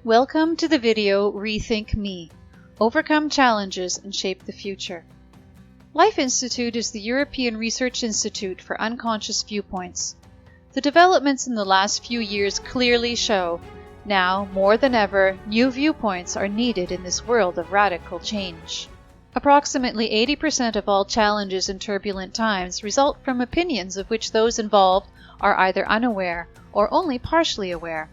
Welcome to the video Rethink Me, Overcome Challenges and Shape the Future. Life Institute is the European Research Institute for Unconscious Viewpoints. The developments in the last few years clearly show, now more than ever, new viewpoints are needed in this world of radical change. Approximately 80% of all challenges in turbulent times result from opinions of which those involved are either unaware or only partially aware.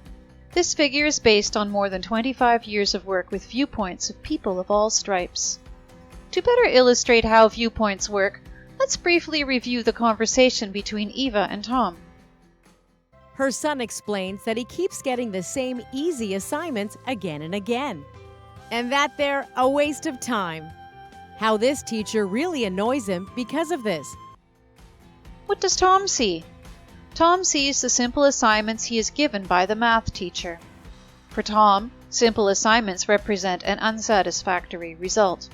This figure is based on more than 25 years of work with viewpoints of people of all stripes. To better illustrate how viewpoints work, let's briefly review the conversation between Eva and Tom. Her son explains that he keeps getting the same easy assignments again and again, and that they're a waste of time. How this teacher really annoys him because of this. What does Tom see? Tom sees the simple assignments he is given by the math teacher. For Tom, simple assignments represent an unsatisfactory result.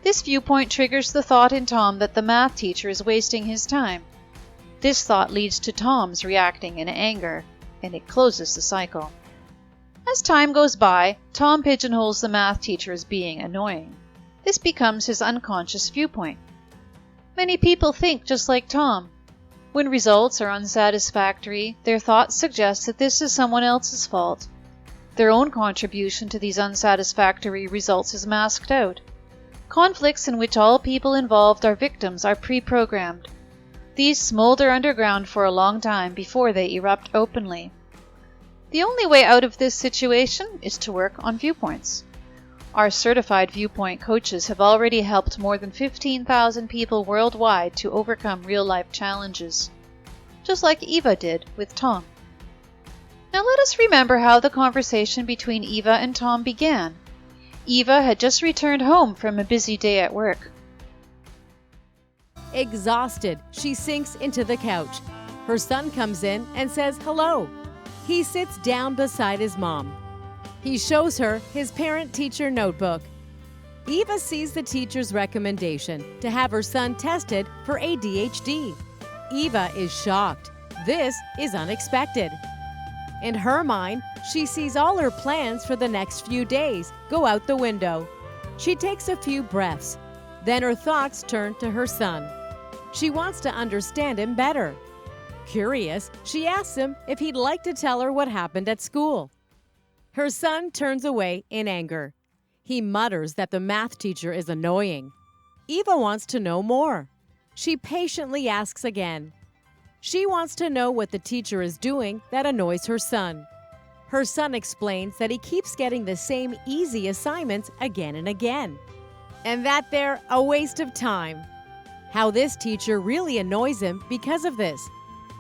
This viewpoint triggers the thought in Tom that the math teacher is wasting his time. This thought leads to Tom's reacting in anger, and it closes the cycle. As time goes by, Tom pigeonholes the math teacher as being annoying. This becomes his unconscious viewpoint. Many people think just like Tom. When results are unsatisfactory, their thoughts suggest that this is someone else's fault. Their own contribution to these unsatisfactory results is masked out. Conflicts in which all people involved are victims are pre-programmed. These smolder underground for a long time before they erupt openly. The only way out of this situation is to work on viewpoints. Our certified viewpoint coaches have already helped more than 15,000 people worldwide to overcome real-life challenges, just like Eva did with Tom. Now let us remember how the conversation between Eva and Tom began. Eva had just returned home from a busy day at work. Exhausted, she sinks into the couch. Her son comes in and says hello. He sits down beside his mom. He shows her his parent-teacher notebook. Eva sees the teacher's recommendation to have her son tested for ADHD. Eva is shocked. This is unexpected. In her mind, she sees all her plans for the next few days go out the window. She takes a few breaths. Then her thoughts turn to her son. She wants to understand him better. Curious, she asks him if he'd like to tell her what happened at school. Her son turns away in anger. He mutters that the math teacher is annoying. Eva wants to know more. She patiently asks again. She wants to know what the teacher is doing that annoys her son. Her son explains that he keeps getting the same easy assignments again and again, and that they're a waste of time. How this teacher really annoys him because of this.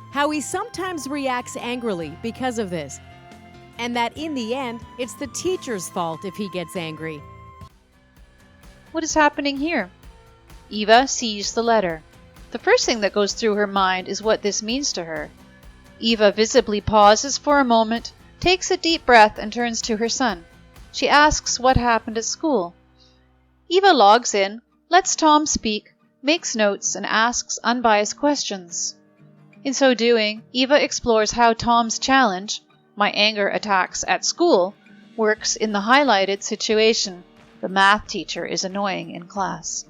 How he sometimes reacts angrily because of this. And that in the end, it's the teacher's fault if he gets angry. What is happening here? Eva sees the letter. The first thing that goes through her mind is what this means to her. Eva visibly pauses for a moment, takes a deep breath, and turns to her son. She asks what happened at school. Eva logs in, lets Tom speak, makes notes, and asks unbiased questions. In so doing, Eva explores how Tom's challenge, my anger attacks at school, works in the highlighted situation. The math teacher is annoying in class.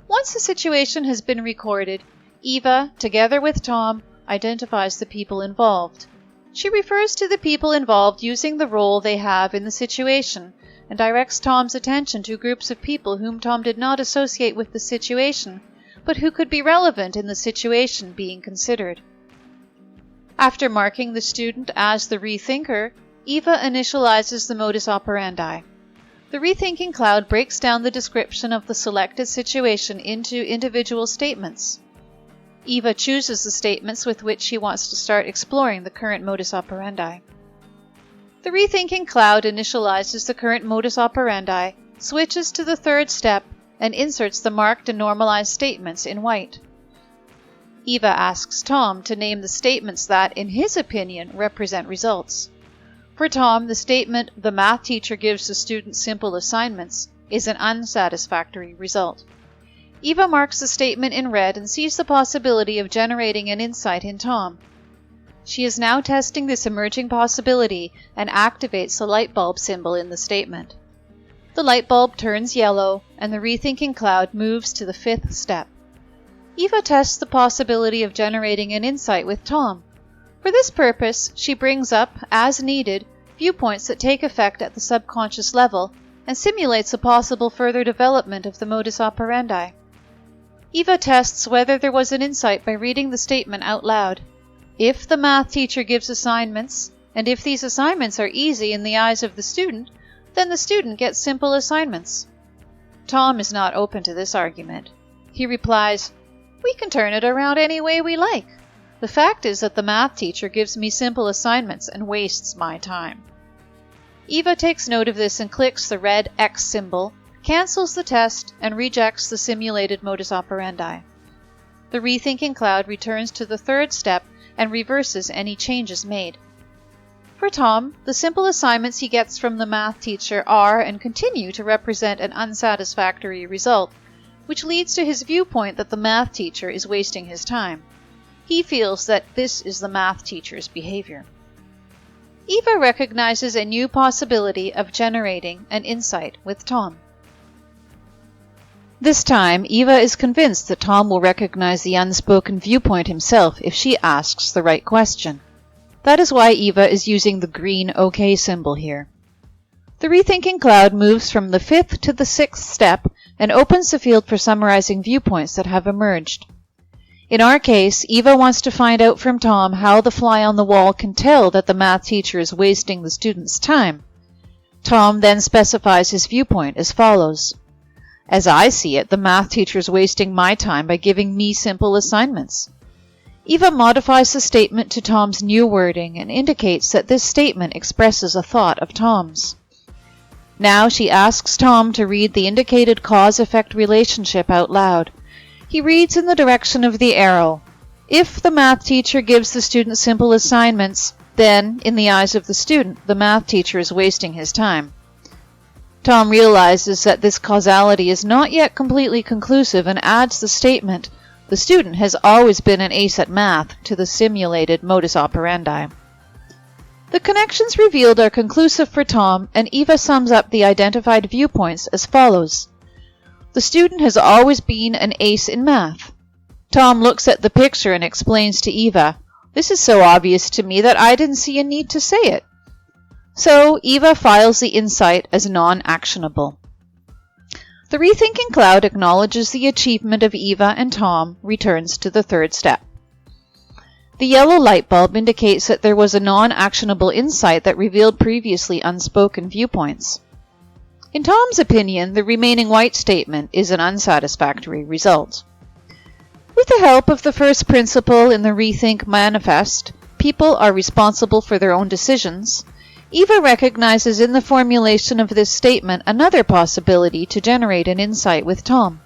Once the situation has been recorded, Eva, together with Tom, identifies the people involved. She refers to the people involved using the role they have in the situation and directs Tom's attention to groups of people whom Tom did not associate with the situation, but who could be relevant in the situation being considered. After marking the student as the rethinker, Eva initializes the modus operandi. The rethinking cloud breaks down the description of the selected situation into individual statements. Eva chooses the statements with which she wants to start exploring the current modus operandi. The rethinking cloud initializes the current modus operandi, switches to the third step, and inserts the marked and normalized statements in white. Eva asks Tom to name the statements that, in his opinion, represent results. For Tom, the statement, "The math teacher gives the student simple assignments," is an unsatisfactory result. Eva marks the statement in red and sees the possibility of generating an insight in Tom. She is now testing this emerging possibility and activates the light bulb symbol in the statement. The light bulb turns yellow, and the rethinking cloud moves to the 5th step. Eva tests the possibility of generating an insight with Tom. For this purpose, she brings up, as needed, viewpoints that take effect at the subconscious level and simulates a possible further development of the modus operandi. Eva tests whether there was an insight by reading the statement out loud. If the math teacher gives assignments, and if these assignments are easy in the eyes of the student, then the student gets simple assignments. Tom is not open to this argument. He replies, "We can turn it around any way we like. The fact is that the math teacher gives me simple assignments and wastes my time." Eva takes note of this and clicks the red X symbol, cancels the test, and rejects the simulated modus operandi. The rethinking cloud returns to the 3rd step and reverses any changes made. For Tom, the simple assignments he gets from the math teacher are and continue to represent an unsatisfactory result, which leads to his viewpoint that the math teacher is wasting his time. He feels that this is the math teacher's behavior. Eva recognizes a new possibility of generating an insight with Tom. This time, Eva is convinced that Tom will recognize the unspoken viewpoint himself if she asks the right question. That is why Eva is using the green OK symbol here. The rethinking cloud moves from the 5th to the 6th step and opens the field for summarizing viewpoints that have emerged. In our case, Eva wants to find out from Tom how the fly on the wall can tell that the math teacher is wasting the student's time. Tom then specifies his viewpoint as follows. "As I see it, the math teacher is wasting my time by giving me simple assignments." Eva modifies the statement to Tom's new wording and indicates that this statement expresses a thought of Tom's. Now she asks Tom to read the indicated cause-effect relationship out loud. He reads in the direction of the arrow. If the math teacher gives the student simple assignments, then, in the eyes of the student, the math teacher is wasting his time. Tom realizes that this causality is not yet completely conclusive and adds the statement, "The student has always been an ace at math," to the simulated modus operandi. The connections revealed are conclusive for Tom, and Eva sums up the identified viewpoints as follows. The student has always been an ace in math. Tom looks at the picture and explains to Eva, "This is so obvious to me that I didn't see a need to say it." So Eva files the insight as non-actionable. The rethinking cloud acknowledges the achievement of Eva and Tom, returns to the 3rd step. The yellow light bulb indicates that there was a non-actionable insight that revealed previously unspoken viewpoints. In Tom's opinion, the remaining white statement is an unsatisfactory result. With the help of the first principle in the Rethink Manifest, people are responsible for their own decisions, Eva recognizes in the formulation of this statement another possibility to generate an insight with Tom.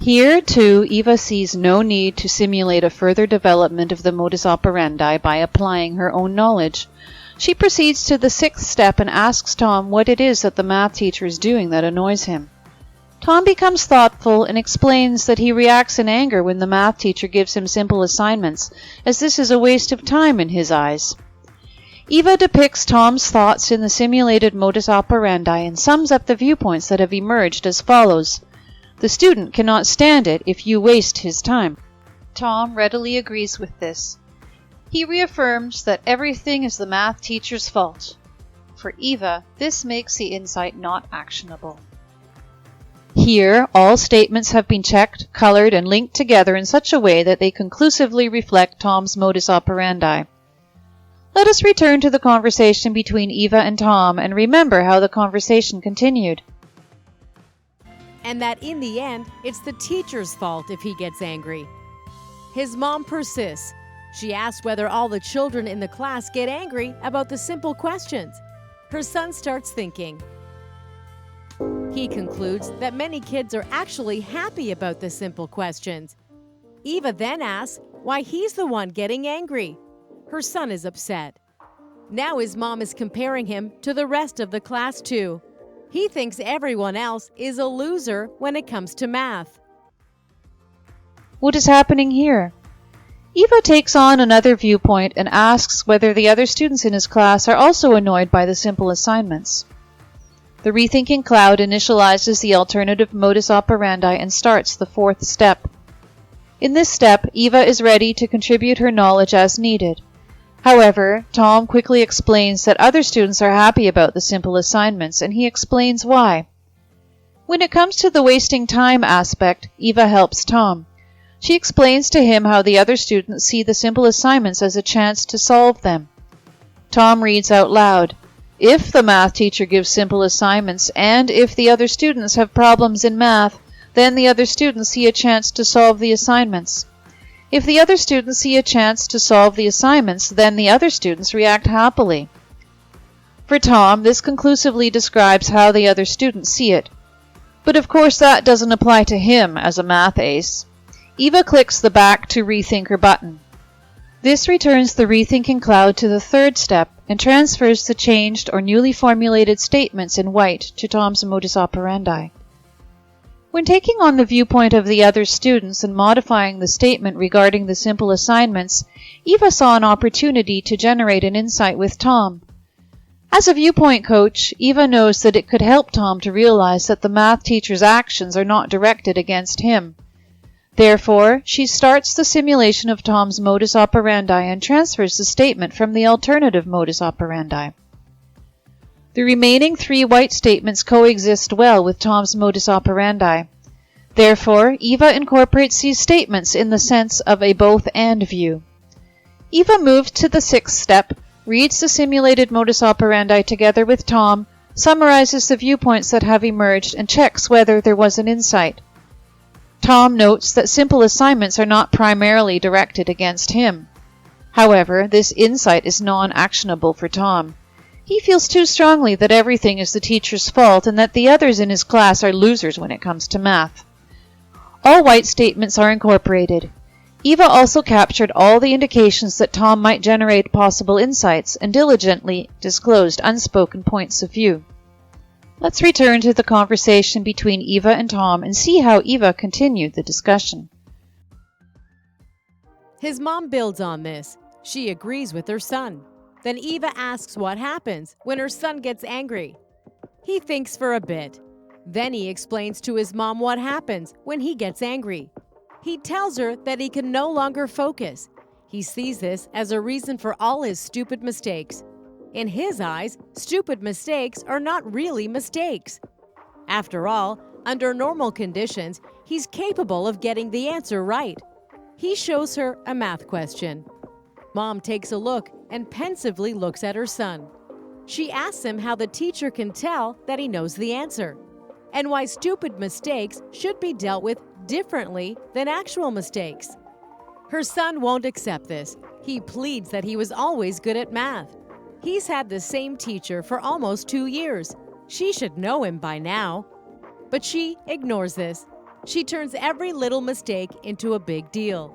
Here, too, Eva sees no need to simulate a further development of the modus operandi by applying her own knowledge. She proceeds to the 6th step and asks Tom what it is that the math teacher is doing that annoys him. Tom becomes thoughtful and explains that he reacts in anger when the math teacher gives him simple assignments, as this is a waste of time in his eyes. Eva depicts Tom's thoughts in the simulated modus operandi and sums up the viewpoints that have emerged as follows. The student cannot stand it if you waste his time. Tom readily agrees with this. He reaffirms that everything is the math teacher's fault. For Eva, this makes the insight not actionable. Here, all statements have been checked, colored, and linked together in such a way that they conclusively reflect Tom's modus operandi. Let us return to the conversation between Eva and Tom and remember how the conversation continued. And that in the end, it's the teacher's fault if he gets angry. His mom persists. She asks whether all the children in the class get angry about the simple questions. Her son starts thinking. He concludes that many kids are actually happy about the simple questions. Eva then asks why he's the one getting angry. Her son is upset. Now his mom is comparing him to the rest of the class too. He thinks everyone else is a loser when it comes to math. What is happening here? Eva takes on another viewpoint and asks whether the other students in his class are also annoyed by the simple assignments. The rethinking cloud initializes the alternative modus operandi and starts the fourth step. In this step, Eva is ready to contribute her knowledge as needed. However, Tom quickly explains that other students are happy about the simple assignments, and he explains why. When it comes to the wasting time aspect, Eva helps Tom. She explains to him how the other students see the simple assignments as a chance to solve them. Tom reads out loud, "If the math teacher gives simple assignments and if the other students have problems in math, then the other students see a chance to solve the assignments. If the other students see a chance to solve the assignments, then the other students react happily." For Tom, this conclusively describes how the other students see it. But of course that doesn't apply to him as a math ace. Eva clicks the Back to Rethinker button. This returns the rethinking cloud to the third step and transfers the changed or newly formulated statements in white to Tom's modus operandi. When taking on the viewpoint of the other students and modifying the statement regarding the simple assignments, Eva saw an opportunity to generate an insight with Tom. As a viewpoint coach, Eva knows that it could help Tom to realize that the math teacher's actions are not directed against him. Therefore, she starts the simulation of Tom's modus operandi and transfers the statement from the alternative modus operandi. The remaining 3 white statements coexist well with Tom's modus operandi. Therefore, Eva incorporates these statements in the sense of a both-and view. Eva moves to the 6th step, reads the simulated modus operandi together with Tom, summarizes the viewpoints that have emerged, and checks whether there was an insight. Tom notes that simple assignments are not primarily directed against him. However, this insight is non-actionable for Tom. He feels too strongly that everything is the teacher's fault and that the others in his class are losers when it comes to math. All white statements are incorporated. Eva also captured all the indications that Tom might generate possible insights and diligently disclosed unspoken points of view. Let's return to the conversation between Eva and Tom and see how Eva continued the discussion. His mom builds on this. She agrees with her son. Then Eva asks what happens when her son gets angry. He thinks for a bit. Then he explains to his mom what happens when he gets angry. He tells her that he can no longer focus. He sees this as a reason for all his stupid mistakes. In his eyes, stupid mistakes are not really mistakes. After all, under normal conditions, he's capable of getting the answer right. He shows her a math question. Mom takes a look and pensively looks at her son. She asks him how the teacher can tell that he knows the answer, and why stupid mistakes should be dealt with differently than actual mistakes. Her son won't accept this. He pleads that he was always good at math. He's had the same teacher for almost 2 years. She should know him by now. But she ignores this. She turns every little mistake into a big deal.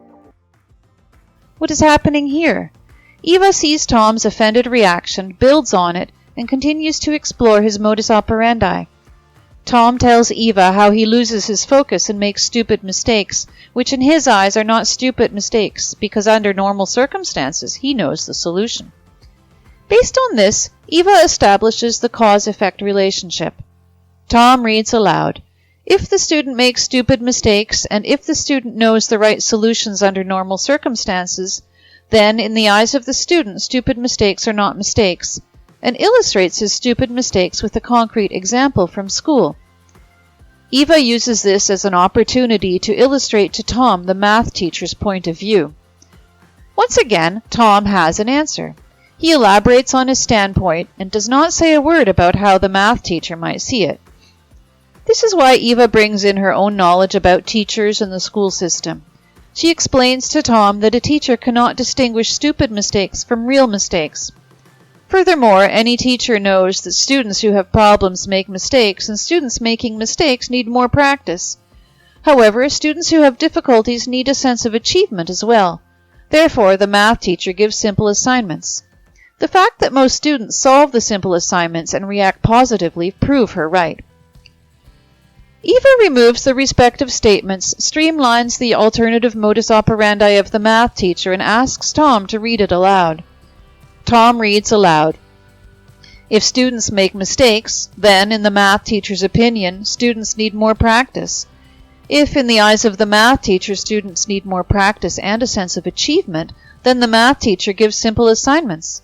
What is happening here? Eva sees Tom's offended reaction, builds on it, and continues to explore his modus operandi. Tom tells Eva how he loses his focus and makes stupid mistakes, which in his eyes are not stupid mistakes, because under normal circumstances he knows the solution. Based on this, Eva establishes the cause-effect relationship. Tom reads aloud, "If the student makes stupid mistakes, and if the student knows the right solutions under normal circumstances, then in the eyes of the student, stupid mistakes are not mistakes," and illustrates his stupid mistakes with a concrete example from school. Eva uses this as an opportunity to illustrate to Tom the math teacher's point of view. Once again, Tom has an answer. He elaborates on his standpoint and does not say a word about how the math teacher might see it. This is why Eva brings in her own knowledge about teachers and the school system. She explains to Tom that a teacher cannot distinguish stupid mistakes from real mistakes. Furthermore, any teacher knows that students who have problems make mistakes, and students making mistakes need more practice. However, students who have difficulties need a sense of achievement as well. Therefore, the math teacher gives simple assignments. The fact that most students solve the simple assignments and react positively prove her right. Eva removes the respective statements, streamlines the alternative modus operandi of the math teacher, and asks Tom to read it aloud. Tom reads aloud. If students make mistakes, then, in the math teacher's opinion, students need more practice. If, in the eyes of the math teacher, students need more practice and a sense of achievement, then the math teacher gives simple assignments.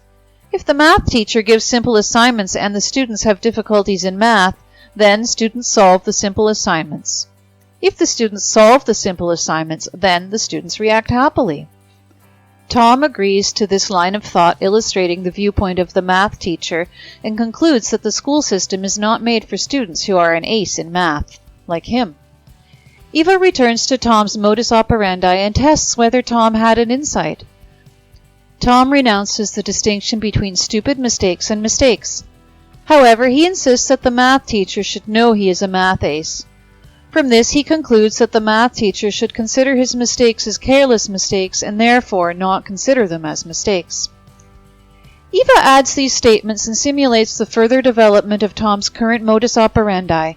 If the math teacher gives simple assignments and the students have difficulties in math, then students solve the simple assignments. If the students solve the simple assignments, then the students react happily. Tom agrees to this line of thought illustrating the viewpoint of the math teacher and concludes that the school system is not made for students who are an ace in math, like him. Eva returns to Tom's modus operandi and tests whether Tom had an insight. Tom renounces the distinction between stupid mistakes and mistakes. However, he insists that the math teacher should know he is a math ace. From this, he concludes that the math teacher should consider his mistakes as careless mistakes and therefore not consider them as mistakes. Eva adds these statements and simulates the further development of Tom's current modus operandi.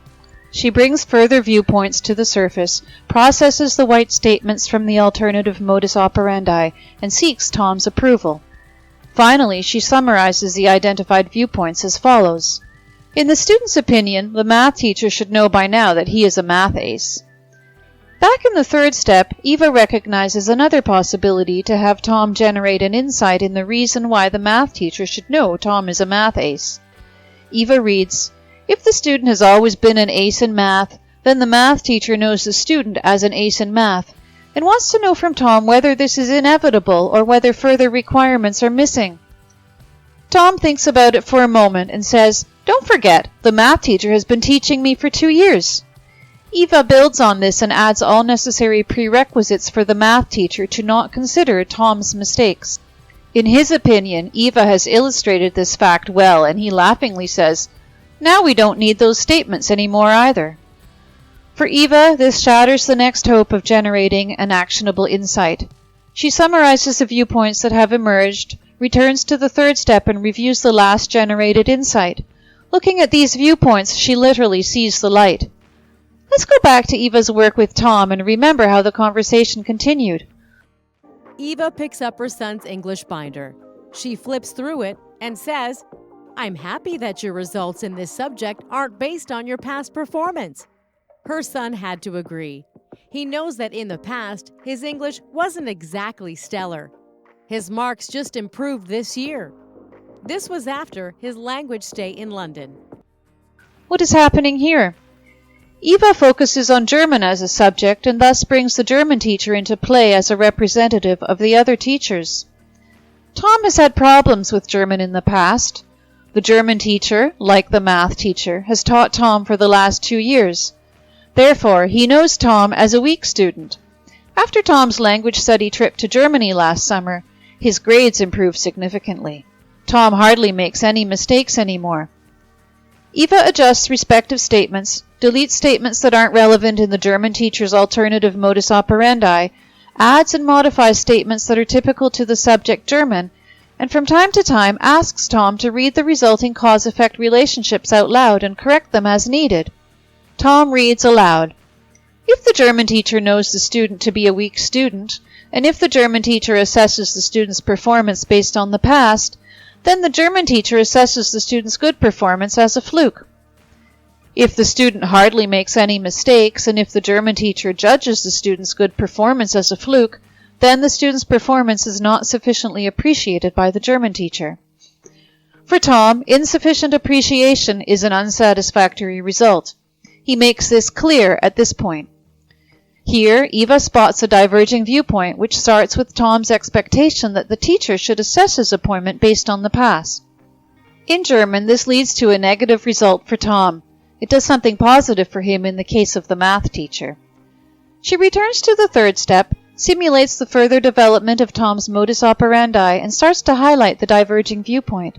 She brings further viewpoints to the surface, processes the white statements from the alternative modus operandi, and seeks Tom's approval. Finally, she summarizes the identified viewpoints as follows. In the student's opinion, the math teacher should know by now that he is a math ace. Back in the third step, Eva recognizes another possibility to have Tom generate an insight in the reason why the math teacher should know Tom is a math ace. Eva reads, if the student has always been an ace in math, then the math teacher knows the student as an ace in math, and wants to know from Tom whether this is inevitable or whether further requirements are missing. Tom thinks about it for a moment and says, don't forget, the math teacher has been teaching me for 2 years. Eva builds on this and adds all necessary prerequisites for the math teacher to not consider Tom's mistakes. In his opinion, Eva has illustrated this fact well, and he laughingly says, now we don't need those statements anymore either. For Eva, this shatters the next hope of generating an actionable insight. She summarizes the viewpoints that have emerged, returns to the third step, and reviews the last generated insight. Looking at these viewpoints, she literally sees the light. Let's go back to Eva's work with Tom and remember how the conversation continued. Eva picks up her son's English binder. She flips through it and says, I'm happy that your results in this subject aren't based on your past performance. Her son had to agree. He knows that in the past, his English wasn't exactly stellar. His marks just improved this year. This was after his language stay in London. What is happening here? Eva focuses on German as a subject and thus brings the German teacher into play as a representative of the other teachers. Tom has had problems with German in the past. The German teacher, like the math teacher, has taught Tom for the last 2 years. Therefore, he knows Tom as a weak student. After Tom's language study trip to Germany last summer, his grades improved significantly. Tom hardly makes any mistakes anymore. Eva adjusts respective statements, deletes statements that aren't relevant in the German teacher's alternative modus operandi, adds and modifies statements that are typical to the subject German, and from time to time asks Tom to read the resulting cause-effect relationships out loud and correct them as needed. Tom reads aloud. If the German teacher knows the student to be a weak student, and if the German teacher assesses the student's performance based on the past, then the German teacher assesses the student's good performance as a fluke. If the student hardly makes any mistakes, and if the German teacher judges the student's good performance as a fluke, then the student's performance is not sufficiently appreciated by the German teacher. For Tom, insufficient appreciation is an unsatisfactory result. He makes this clear at this point. Here, Eva spots a diverging viewpoint which starts with Tom's expectation that the teacher should assess his appointment based on the past. In German, this leads to a negative result for Tom. It does something positive for him in the case of the math teacher. She returns to the third step, simulates the further development of Tom's modus operandi, and starts to highlight the diverging viewpoint.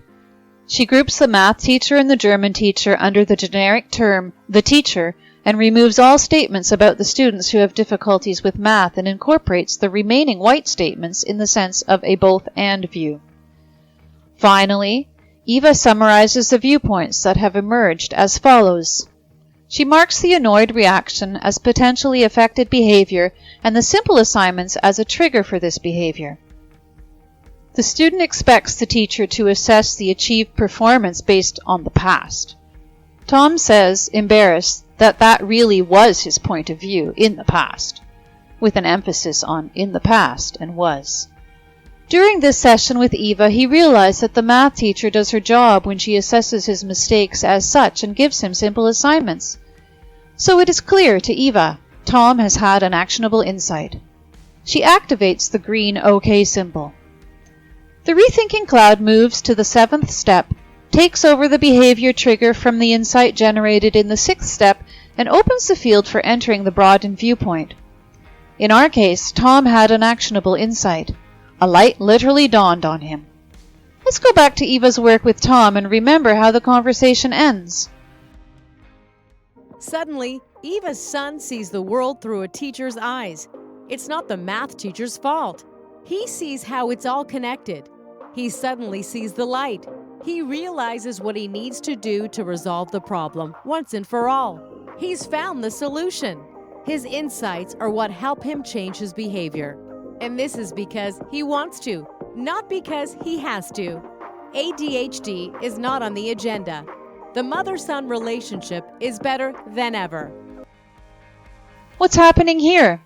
She groups the math teacher and the German teacher under the generic term, the teacher, and removes all statements about the students who have difficulties with math and incorporates the remaining white statements in the sense of a both-and view. Finally, Eva summarizes the viewpoints that have emerged as follows. She marks the annoyed reaction as potentially affected behavior and the simple assignments as a trigger for this behavior. The student expects the teacher to assess the achieved performance based on the past. Tom says, embarrassed, that that really was his point of view in the past, with an emphasis on in the past and was. During this session with Eva, he realized that the math teacher does her job when she assesses his mistakes as such and gives him simple assignments. So it is clear to Eva, Tom has had an actionable insight. She activates the green OK symbol. The rethinking cloud moves to the 7th step, takes over the behavior trigger from the insight generated in the 6th step, and opens the field for entering the broadened viewpoint. In our case, Tom had an actionable insight. A light literally dawned on him. Let's go back to Eva's work with Tom and remember how the conversation ends. Suddenly, Eva's son sees the world through a teacher's eyes. It's not the math teacher's fault. He sees how it's all connected. He suddenly sees the light. He realizes what he needs to do to resolve the problem once and for all. He's found the solution. His insights are what help him change his behavior. And this is because he wants to, not because he has to. ADHD is not on the agenda. The mother-son relationship is better than ever. What's happening here?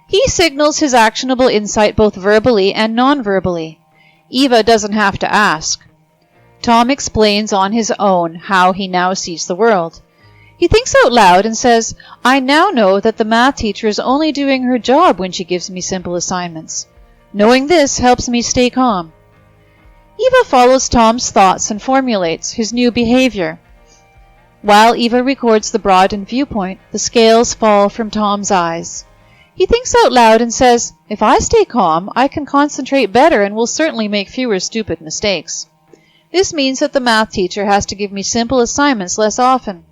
He signals his actionable insight both verbally and non-verbally. Eva doesn't have to ask. Tom explains on his own how he now sees the world. He thinks out loud and says, I now know that the math teacher is only doing her job when she gives me simple assignments. Knowing this helps me stay calm. Eva follows Tom's thoughts and formulates his new behavior. While Eva records the broadened viewpoint, the scales fall from Tom's eyes. He thinks out loud and says, if I stay calm, I can concentrate better and will certainly make fewer stupid mistakes. This means that the math teacher has to give me simple assignments less often.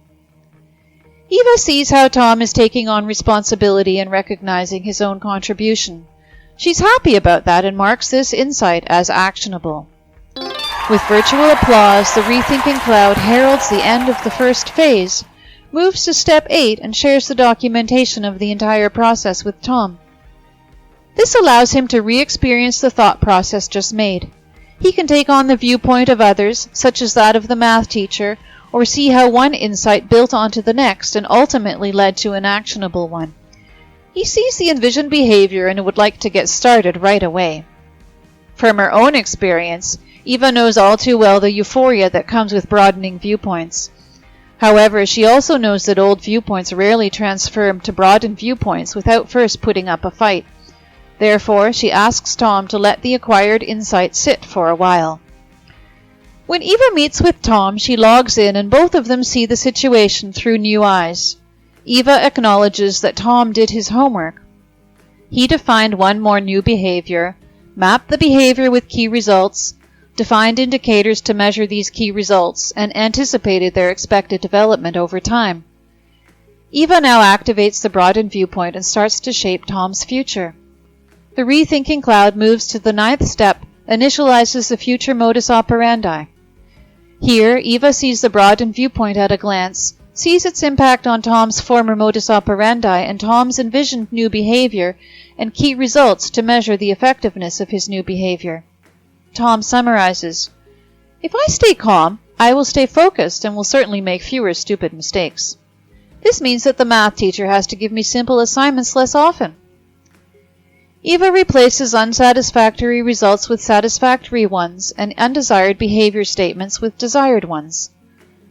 Eva sees how Tom is taking on responsibility and recognizing his own contribution. She's happy about that and marks this insight as actionable. With virtual applause, the rethinking cloud heralds the end of the first phase, moves to step 8 and shares the documentation of the entire process with Tom. This allows him to re-experience the thought process just made. He can take on the viewpoint of others, such as that of the math teacher, or see how one insight built onto the next and ultimately led to an actionable one. He sees the envisioned behavior and would like to get started right away. From her own experience, Eva knows all too well the euphoria that comes with broadening viewpoints. However, she also knows that old viewpoints rarely transform to broadened viewpoints without first putting up a fight. Therefore, she asks Tom to let the acquired insight sit for a while. When Eva meets with Tom, she logs in and both of them see the situation through new eyes. Eva acknowledges that Tom did his homework. He defined one more new behavior, mapped the behavior with key results, defined indicators to measure these key results, and anticipated their expected development over time. Eva now activates the broadened viewpoint and starts to shape Tom's future. The rethinking cloud moves to the 9th step, initializes the future modus operandi. Here, Eva sees the broadened viewpoint at a glance, sees its impact on Tom's former modus operandi and Tom's envisioned new behavior, and key results to measure the effectiveness of his new behavior. Tom summarizes, if I stay calm, I will stay focused and will certainly make fewer stupid mistakes. This means that the math teacher has to give me simple assignments less often. Eva replaces unsatisfactory results with satisfactory ones and undesired behavior statements with desired ones.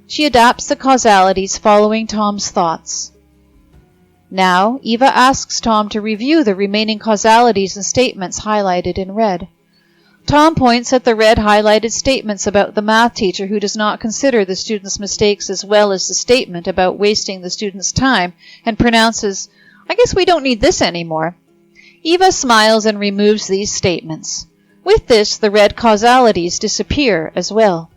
She adapts the causalities following Tom's thoughts. Now, Eva asks Tom to review the remaining causalities and statements highlighted in red. Tom points at the red highlighted statements about the math teacher who does not consider the student's mistakes as well as the statement about wasting the student's time and pronounces, I guess we don't need this anymore. Eva smiles and removes these statements. With this, the red causalities disappear as well.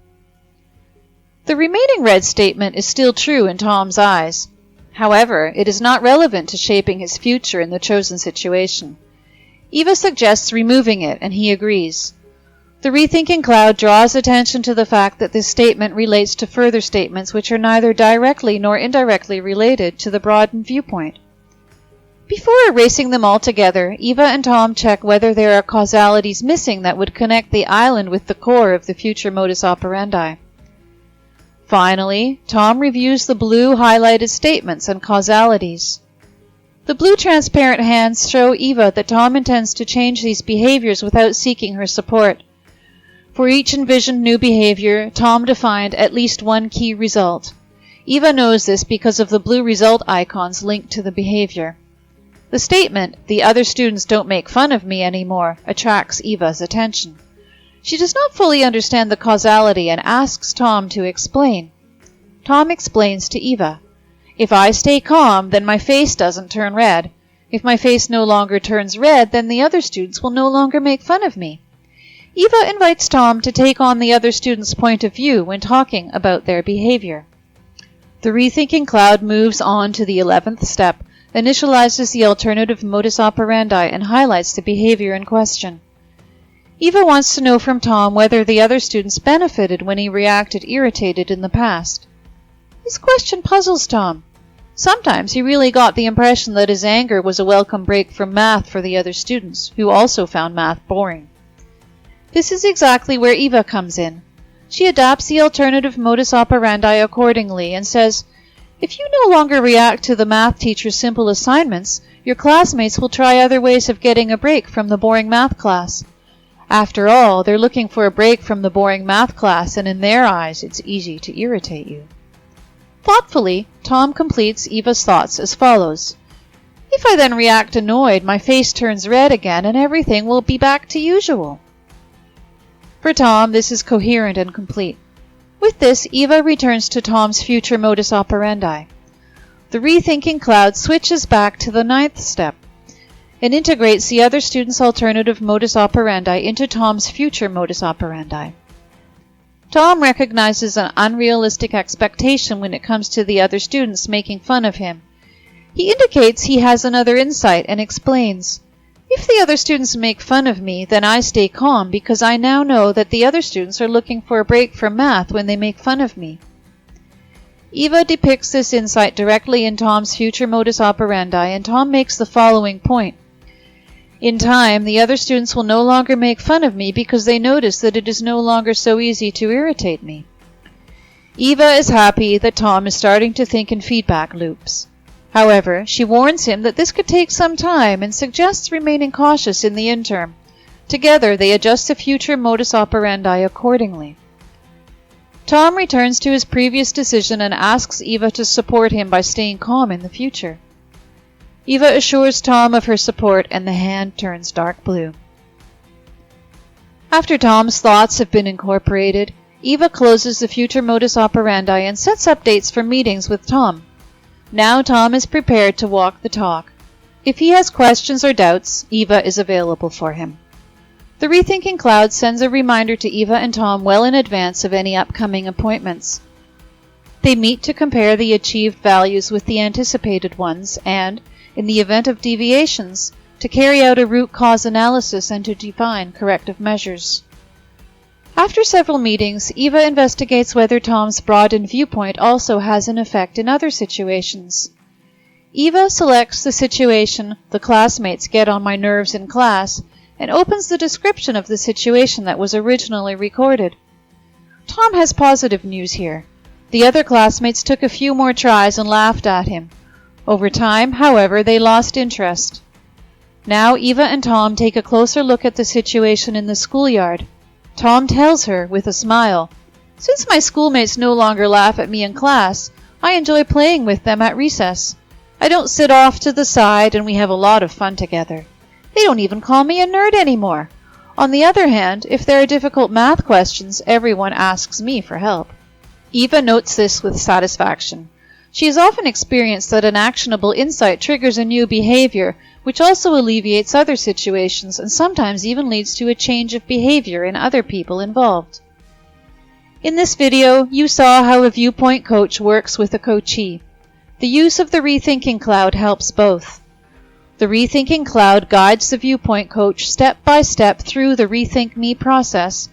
The remaining red statement is still true in Tom's eyes. However, it is not relevant to shaping his future in the chosen situation. Eva suggests removing it, and he agrees. The rethinking cloud draws attention to the fact that this statement relates to further statements which are neither directly nor indirectly related to the broadened viewpoint. Before erasing them all together, Eva and Tom check whether there are causalities missing that would connect the island with the core of the future modus operandi. Finally, Tom reviews the blue highlighted statements and causalities. The blue transparent hands show Eva that Tom intends to change these behaviors without seeking her support. For each envisioned new behavior, Tom defined at least one key result. Eva knows this because of the blue result icons linked to the behavior. The statement, "The other students don't make fun of me anymore," attracts Eva's attention. She does not fully understand the causality and asks Tom to explain. Tom explains to Eva, "If I stay calm, then my face doesn't turn red. If my face no longer turns red, then the other students will no longer make fun of me." Eva invites Tom to take on the other student's point of view when talking about their behavior. The rethinking cloud moves on to the 11th step, initializes the alternative modus operandi, and highlights the behavior in question. Eva wants to know from Tom whether the other students benefited when he reacted irritated in the past. This question puzzles Tom. Sometimes he really got the impression that his anger was a welcome break from math for the other students, who also found math boring. This is exactly where Eva comes in. She adapts the alternative modus operandi accordingly and says, "If you no longer react to the math teacher's simple assignments, your classmates will try other ways of getting a break from the boring math class. After all, they're looking for a break from the boring math class, and in their eyes, it's easy to irritate you." Thoughtfully, Tom completes Eva's thoughts as follows. "If I then react annoyed, my face turns red again and everything will be back to usual." For Tom, this is coherent and complete. With this, Eva returns to Tom's future modus operandi. The rethinking cloud switches back to the 9th step and integrates the other student's alternative modus operandi into Tom's future modus operandi. Tom recognizes an unrealistic expectation when it comes to the other students making fun of him. He indicates he has another insight and explains, "If the other students make fun of me, then I stay calm because I now know that the other students are looking for a break from math when they make fun of me." Eva depicts this insight directly in Tom's future modus operandi, and Tom makes the following point. "In time, the other students will no longer make fun of me because they notice that it is no longer so easy to irritate me." Eva is happy that Tom is starting to think in feedback loops. However, she warns him that this could take some time and suggests remaining cautious in the interim. Together, they adjust the future modus operandi accordingly. Tom returns to his previous decision and asks Eva to support him by staying calm in the future. Eva assures Tom of her support, and the hand turns dark blue. After Tom's thoughts have been incorporated, Eva closes the future modus operandi and sets up dates for meetings with Tom. Now Tom is prepared to walk the talk. If he has questions or doubts, Eva is available for him. The rethinking cloud sends a reminder to Eva and Tom well in advance of any upcoming appointments. They meet to compare the achieved values with the anticipated ones and, in the event of deviations, to carry out a root cause analysis and to define corrective measures. After several meetings, Eva investigates whether Tom's broadened viewpoint also has an effect in other situations. Eva selects the situation, "The classmates get on my nerves in class," and opens the description of the situation that was originally recorded. Tom has positive news here. The other classmates took a few more tries and laughed at him. Over time, however, they lost interest. Now Eva and Tom take a closer look at the situation in the schoolyard. Tom tells her, with a smile, "Since my schoolmates no longer laugh at me in class, I enjoy playing with them at recess. I don't sit off to the side, and we have a lot of fun together. They don't even call me a nerd anymore. On the other hand, if there are difficult math questions, everyone asks me for help." Eva notes this with satisfaction. She has often experienced that an actionable insight triggers a new behavior, which also alleviates other situations and sometimes even leads to a change of behavior in other people involved. In this video, you saw how a Viewpoint Coach works with a Coachee. The use of the rethinking cloud helps both. The Rethinking Cloud guides the Viewpoint Coach step by step through the Rethink Me process,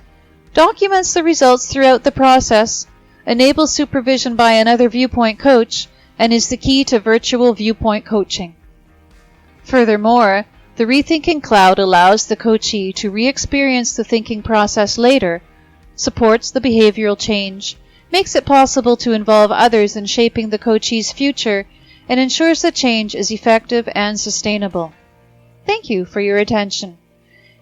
documents the results throughout the process, enables supervision by another Viewpoint Coach, and is the key to virtual viewpoint coaching. Furthermore, the Rethinking Cloud allows the coachee to re-experience the thinking process later, supports the behavioral change, makes it possible to involve others in shaping the coachee's future, and ensures that change is effective and sustainable. Thank you for your attention.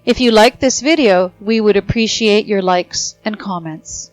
If you liked this video, we would appreciate your likes and comments.